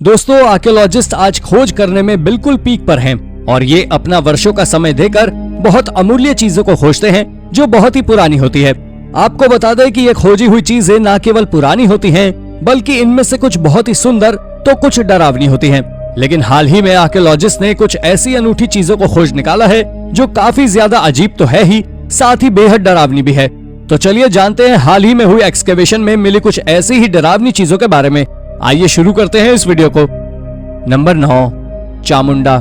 दोस्तों, आर्कियोलॉजिस्ट आज खोज करने में बिल्कुल पीक पर हैं और ये अपना वर्षों का समय देकर बहुत अमूल्य चीजों को खोजते हैं जो बहुत ही पुरानी होती है। आपको बता दें कि ये खोजी हुई चीजें न केवल पुरानी होती हैं, बल्कि इनमें से कुछ बहुत ही सुंदर तो कुछ डरावनी होती हैं। लेकिन हाल ही में आर्कियोलॉजिस्ट ने कुछ ऐसी अनूठी चीजों को खोज निकाला है जो काफी ज्यादा अजीब तो है ही, साथ ही बेहद डरावनी भी है। तो चलिए जानते हैं हाल ही में हुई एक्सकेवेशन में मिली कुछ ऐसी ही डरावनी चीजों के बारे में। आइए शुरू करते हैं इस वीडियो को। नंबर 9, चामुंडा।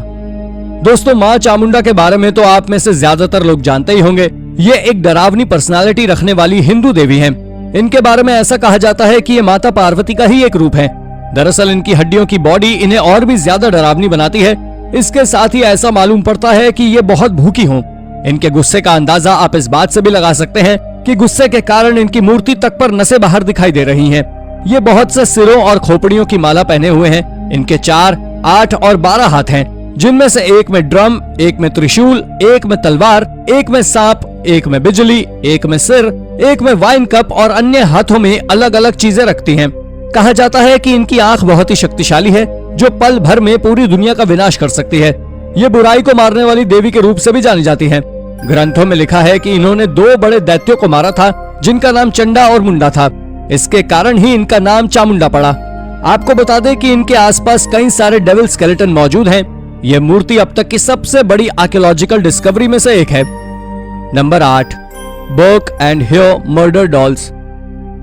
दोस्तों, माँ चामुंडा के बारे में तो आप में से ज्यादातर लोग जानते ही होंगे। ये एक डरावनी पर्सनालिटी रखने वाली हिंदू देवी हैं। इनके बारे में ऐसा कहा जाता है कि ये माता पार्वती का ही एक रूप है। दरअसल इनकी हड्डियों की बॉडी इन्हें और भी ज्यादा डरावनी बनाती है। इसके साथ ही ऐसा मालूम पड़ता है कि ये बहुत भूखी हों। इनके गुस्से का अंदाजा आप इस बात से भी लगा सकते हैं कि गुस्से के कारण इनकी मूर्ति तक पर नसें बाहर दिखाई दे रही हैं। ये बहुत से सिरों और खोपड़ियों की माला पहने हुए हैं। इनके 4, 8 और 12 हाथ हैं, जिनमें से एक में ड्रम, एक में त्रिशूल, एक में तलवार, एक में सांप, एक में बिजली, एक में सिर, एक में वाइन कप और अन्य हाथों में अलग अलग चीजें रखती हैं। कहा जाता है कि इनकी आंख बहुत ही शक्तिशाली है जो पल भर में पूरी दुनिया का विनाश कर सकती है। ये बुराई को मारने वाली देवी के रूप से भी जानी जाती है। ग्रंथों में लिखा है कि इन्होंने 2 बड़े दैत्यों को मारा था जिनका नाम चंडा और मुंडा था। इसके कारण ही इनका नाम चामुंडा पड़ा। आपको बता दें कि इनके आसपास कई सारे डेविल स्केलेटन मौजूद हैं। यह मूर्ति अब तक की सबसे बड़ी आर्कियोलॉजिकल डिस्कवरी में से एक है। Number 8, Burke and Hare murder dolls.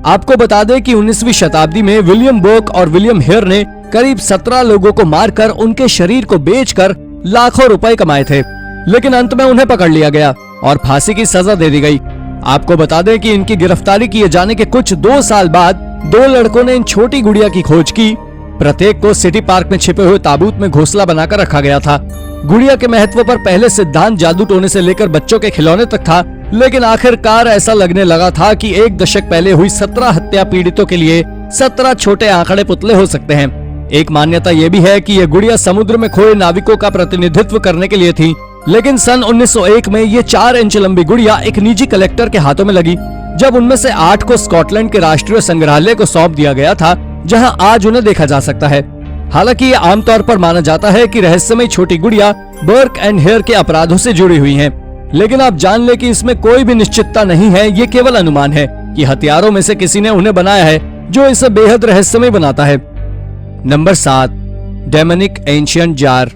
आपको बता दें कि 19वीं शताब्दी में विलियम बर्क और विलियम हेयर ने करीब 17 लोगों को मारकर उनके शरीर को बेचकर लाखों रुपए कमाए थे, लेकिन अंत में उन्हें पकड़ लिया गया और फांसी की सजा दे दी गई। आपको बता दें कि इनकी गिरफ्तारी किए जाने के कुछ 2 साल बाद 2 लड़कों ने इन छोटी गुड़िया की खोज की। प्रत्येक को सिटी पार्क में छिपे हुए ताबूत में घोंसला बनाकर रखा गया था। गुड़िया के महत्व पर पहले सिद्धांत जादू टोने से लेकर बच्चों के खिलौने तक था, लेकिन आखिरकार ऐसा लगने लगा था कि 1 दशक पहले हुई 17 हत्या पीड़ितों के लिए 17 छोटे आंकड़े पुतले हो सकते हैं। एक मान्यता यह भी है कि यह गुड़िया समुद्र में खोए नाविकों का प्रतिनिधित्व करने के लिए थी, लेकिन सन 1901 में ये 4 इंच लंबी गुड़िया एक निजी कलेक्टर के हाथों में लगी, जब उनमें से 8 को स्कॉटलैंड के राष्ट्रीय संग्रहालय को सौंप दिया गया था, जहां आज उन्हें देखा जा सकता है। हालांकि ये आमतौर पर माना जाता है कि रहस्यमयी छोटी गुड़िया बर्क एंड हेयर के अपराधों से जुड़ी हुई हैं, लेकिन आप जान ले कि इसमें कोई भी निश्चितता नहीं है। ये केवल अनुमान है कि हथियारों में से किसी ने उन्हें बनाया है, जो इसे बेहद रहस्यमय बनाता है। Number 7, demonic ancient jar.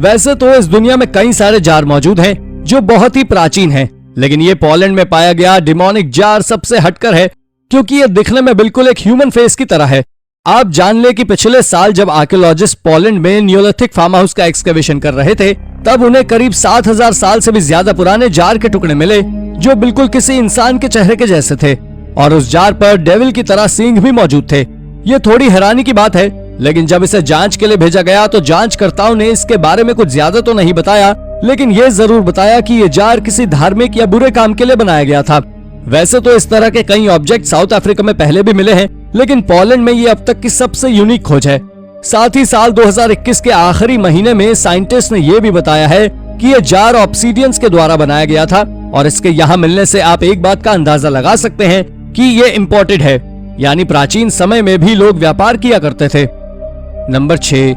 वैसे तो इस दुनिया में कई सारे जार मौजूद हैं जो बहुत ही प्राचीन हैं, लेकिन ये पोलैंड में पाया गया डेमोनिक जार सबसे हटकर है, क्योंकि ये दिखने में बिल्कुल एक ह्यूमन फेस की तरह है। आप जान ले कि पिछले साल जब आर्कियोलॉजिस्ट पोलैंड में नियोलिथिक फार्म हाउस का एक्सकेवेशन कर रहे थे, तब उन्हें करीब 7000 साल से भी ज्यादा पुराने जार के टुकड़े मिले जो बिल्कुल किसी इंसान के चेहरे के जैसे थे, और उस जार पर डेविल की तरह सींग भी मौजूद थे। ये थोड़ी हैरानी की बात है, लेकिन जब इसे जांच के लिए भेजा गया तो जांचकर्ताओं ने इसके बारे में कुछ ज्यादा तो नहीं बताया, लेकिन ये जरूर बताया कि ये जार किसी धार्मिक या बुरे काम के लिए बनाया गया था। वैसे तो इस तरह के कई ऑब्जेक्ट साउथ अफ्रीका में पहले भी मिले हैं, लेकिन पोलैंड में ये अब तक की सबसे यूनिक खोज है। साथ ही साल 2021 के आखिरी महीने में साइंटिस्ट ने यह भी बताया है कि ये जार ऑब्सीडियंस के द्वारा बनाया गया था, और इसके यहाँ मिलने से आप एक बात का अंदाजा लगा सकते हैं कि ये इम्पोर्टेड है, यानी प्राचीन समय में भी लोग व्यापार किया करते थे। नंबर 6,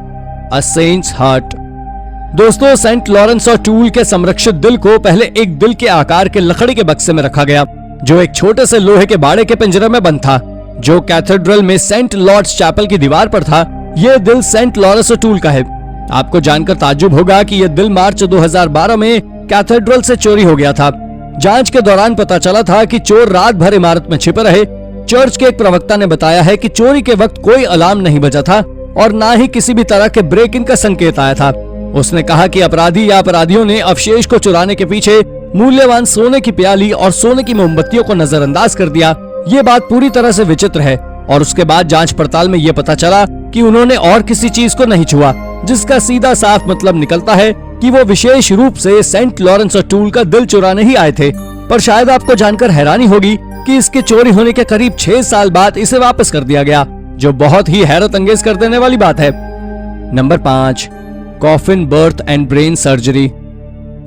अ सेंट्स हार्ट। दोस्तों, सेंट लॉरेंस और टूल के संरक्षित दिल को पहले एक दिल के आकार के लकड़ी के बक्से में रखा गया, जो एक छोटे से लोहे के बाड़े के पिंजरे में बंद था, जो कैथेड्रल में सेंट लॉर्ड्स चैपल की दीवार पर था। यह दिल सेंट लॉरेंस और टूल का है। आपको जानकर ताज्जुब होगा कि यह दिल मार्च 2012 में कैथेड्रल से चोरी हो गया था। जांच के दौरान पता चला था कि चोर रात भर इमारत में छिपे रहे। चर्च के एक प्रवक्ता ने बताया है कि चोरी के वक्त कोई अलार्म नहीं बजा था और ना ही किसी भी तरह के ब्रेक इन का संकेत आया था। उसने कहा कि अपराधी या अपराधियों ने अवशेष को चुराने के पीछे मूल्यवान सोने की प्याली और सोने की मोमबत्तियों को नजरअंदाज कर दिया। ये बात पूरी तरह से विचित्र है, और उसके बाद जांच पड़ताल में ये पता चला कि उन्होंने और किसी चीज को नहीं छुआ, जिसका सीधा साफ मतलब निकलता है कि वो विशेष रूप से सेंट लॉरेंस और टूल का दिल चुराने ही आए थे। पर शायद आपको जानकर हैरानी होगी कि इसके चोरी होने के करीब 6 साल बाद इसे वापस कर दिया गया, जो बहुत ही हैरत अंगेज कर देने वाली बात है। Number 5, coffin birth and brain surgery.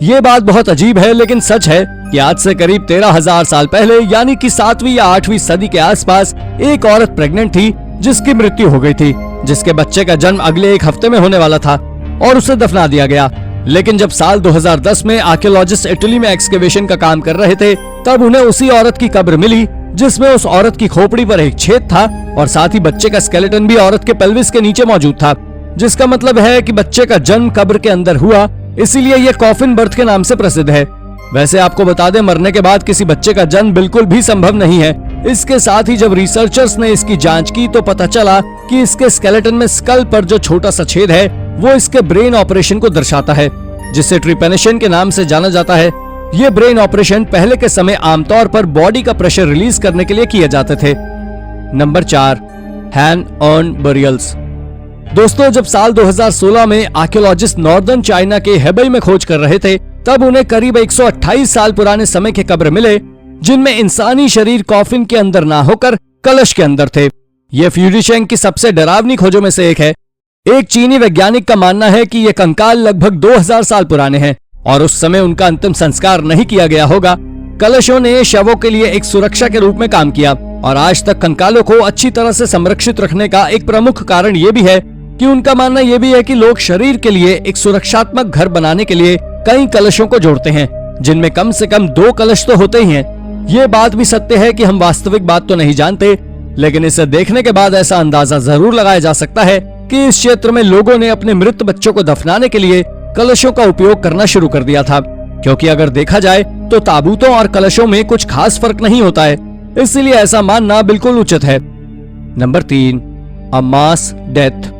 ये बात बहुत अजीब है, लेकिन सच है कि आज से करीब 13,000 साल पहले, यानी कि 7वीं या 8वीं सदी के आसपास, एक औरत प्रेग्नेंट थी जिसकी मृत्यु हो गई थी, जिसके बच्चे का जन्म अगले एक हफ्ते में होने वाला था और उसे दफना दिया गया। लेकिन जब साल 2010 में आर्कियोलॉजिस्ट इटली में एक्सकेवेशन का काम कर रहे थे, तब उन्हें उसी औरत की कब्र मिली जिसमें उस औरत की खोपड़ी पर एक छेद था और साथ ही बच्चे का स्केलेटन भी औरत के पेल्विस के नीचे मौजूद था, जिसका मतलब है कि बच्चे का जन्म कब्र के अंदर हुआ, इसीलिए ये कॉफिन बर्थ के नाम से प्रसिद्ध है। वैसे आपको बता दें, मरने के बाद किसी बच्चे का जन्म बिल्कुल भी संभव नहीं है। इसके साथ ही जब रिसर्चर्स ने इसकी जांच की तो पता चला कि इसके स्केलेटन में स्कल पर जो छोटा सा छेद है वो इसके ब्रेन ऑपरेशन को दर्शाता है, जिसे ट्रिपेनेशन के नाम से जाना जाता है। ये ब्रेन ऑपरेशन पहले के समय आमतौर पर बॉडी का प्रेशर रिलीज करने के लिए किए जाते थे। Number 4, hand earn burials. दोस्तों, जब साल 2016 में आर्कियोलॉजिस्ट नॉर्दर्न चाइना के हेबई में खोज कर रहे थे, तब उन्हें करीब 128 साल पुराने समय के कब्र मिले जिनमें इंसानी शरीर कॉफिन के अंदर ना होकर कलश के अंदर थे। ये फ्यूरिशेंग की सबसे डरावनी खोजों में से एक है। एक चीनी वैज्ञानिक का मानना है कि ये कंकाल लगभग 2000 साल पुराने हैं और उस समय उनका अंतिम संस्कार नहीं किया गया होगा। कलशों ने शवों के लिए एक सुरक्षा के रूप में काम किया और आज तक कंकालों को अच्छी तरह से संरक्षित रखने का एक प्रमुख कारण ये भी है कि उनका मानना ये भी है कि लोग शरीर के लिए एक सुरक्षात्मक घर बनाने के लिए कई कलशों को जोड़ते हैं, जिनमें कम से कम 2 कलश तो होते ही हैं। ये बात भी सत्य है कि हम वास्तविक बात तो नहीं जानते, लेकिन इसे देखने के बाद ऐसा अंदाजा जरूर लगाया जा सकता है कि इस क्षेत्र में लोगों ने अपने मृत बच्चों को दफनाने के लिए कलशों का उपयोग करना शुरू कर दिया था, क्योंकि अगर देखा जाए तो ताबूतों और कलशों में कुछ खास फर्क नहीं होता है, इसलिए ऐसा मानना बिल्कुल उचित है। नंबर 3, अ मास डेथ।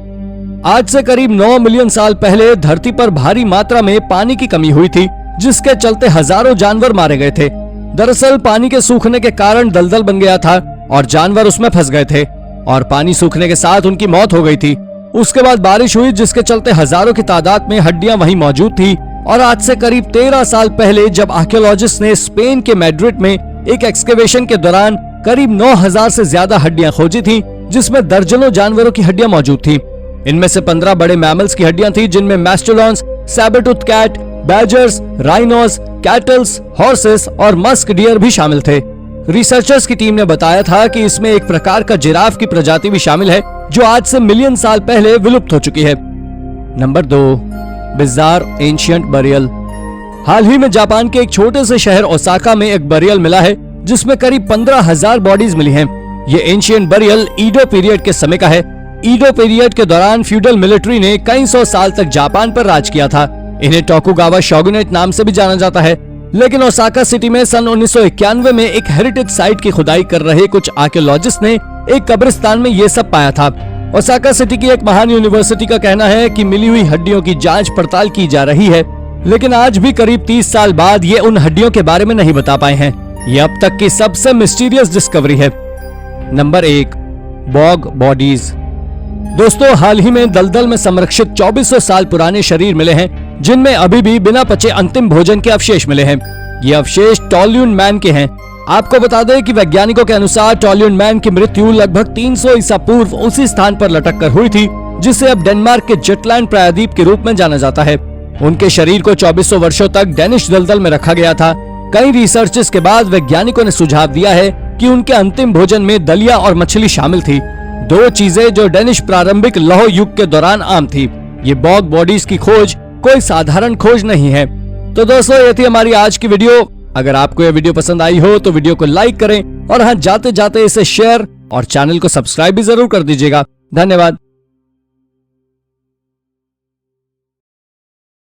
आज से करीब 9 मिलियन साल पहले धरती पर भारी मात्रा में पानी की कमी हुई थी, जिसके चलते हजारों जानवर मारे गए थे। दरअसल पानी के सूखने के कारण दलदल बन गया था और जानवर उसमें फंस गए थे और पानी सूखने के साथ उनकी मौत हो गई थी। उसके बाद बारिश हुई, जिसके चलते हजारों की तादाद में हड्डियां वहीं मौजूद थी। और आज से करीब 13 साल पहले जब आर्कियोलॉजिस्ट ने स्पेन के मैड्रिड में एक एक्सकेवेशन के दौरान करीब 9000 से ज्यादा हड्डियां खोजी थी, जिसमें दर्जनों जानवरों की हड्डियां मौजूद थी। इनमें से 15 बड़े मैमल्स की हड्डियां थी, जिनमें mastodons, sabretooth cat, badgers, rhinos, cattles, horses और मस्क डियर भी शामिल थे। रिसर्चर्स की टीम ने बताया था कि इसमें एक प्रकार का जिराफ की प्रजाति भी शामिल है, जो आज से मिलियन साल पहले विलुप्त हो चुकी है। Number 2, bizarre ancient burial. हाल ही में जापान के एक छोटे से शहर ओसाका में एक बरियल मिला है, जिसमें करीब 15,000 बॉडीज मिली हैं। ये एंशिएंट बरियल ईडो पीरियड के समय का है। ईडो पीरियड के दौरान फ्यूडल मिलिट्री ने कई सौ साल तक जापान पर राज किया था। इन्हें टोकुगावा शोगुनेट नाम से भी जाना जाता है। लेकिन ओसाका सिटी में सन 1991 में एक हेरिटेज साइट की खुदाई कर रहे कुछ आर्कियोलॉजिस्ट ने एक कब्रिस्तान में ये सब पाया था। ओसाका सिटी की एक महान यूनिवर्सिटी का कहना है कि मिली हुई हड्डियों की जांच पड़ताल की जा रही है, लेकिन आज भी करीब 30 साल बाद ये उन हड्डियों के बारे में नहीं बता पाए हैं। ये अब तक की सबसे मिस्टीरियस डिस्कवरी है। Number 1, bog bodies. दोस्तों, हाल ही में दलदल में संरक्षित 2400 साल पुराने शरीर मिले हैं, जिनमें अभी भी बिना पचे अंतिम भोजन के अवशेष मिले हैं। ये अवशेष टॉल्यून मैन के हैं। आपको बता दें कि वैज्ञानिकों के अनुसार टॉल्यून मैन की मृत्यु लगभग 300 ईसा पूर्व उसी स्थान पर लटक कर हुई थी, जिसे अब डेनमार्क के जटलैंड प्रायद्वीप के रूप में जाना जाता है। उनके शरीर को 2400 वर्षों तक डेनिश दलदल में रखा गया था। कई रिसर्चेस के बाद वैज्ञानिकों ने सुझाव दिया है कि उनके अंतिम भोजन में दलिया और मछली शामिल थी, 2 चीजें जो डेनिश प्रारंभिक लौह युग के दौरान आम थी। ये बॉग बॉडीज की खोज कोई साधारण खोज नहीं है। तो दोस्तों, ये थी हमारी आज की वीडियो। अगर आपको ये वीडियो पसंद आई हो तो वीडियो को लाइक करें और हाँ, जाते जाते इसे शेयर और चैनल को सब्सक्राइब भी जरूर कर दीजिएगा। धन्यवाद।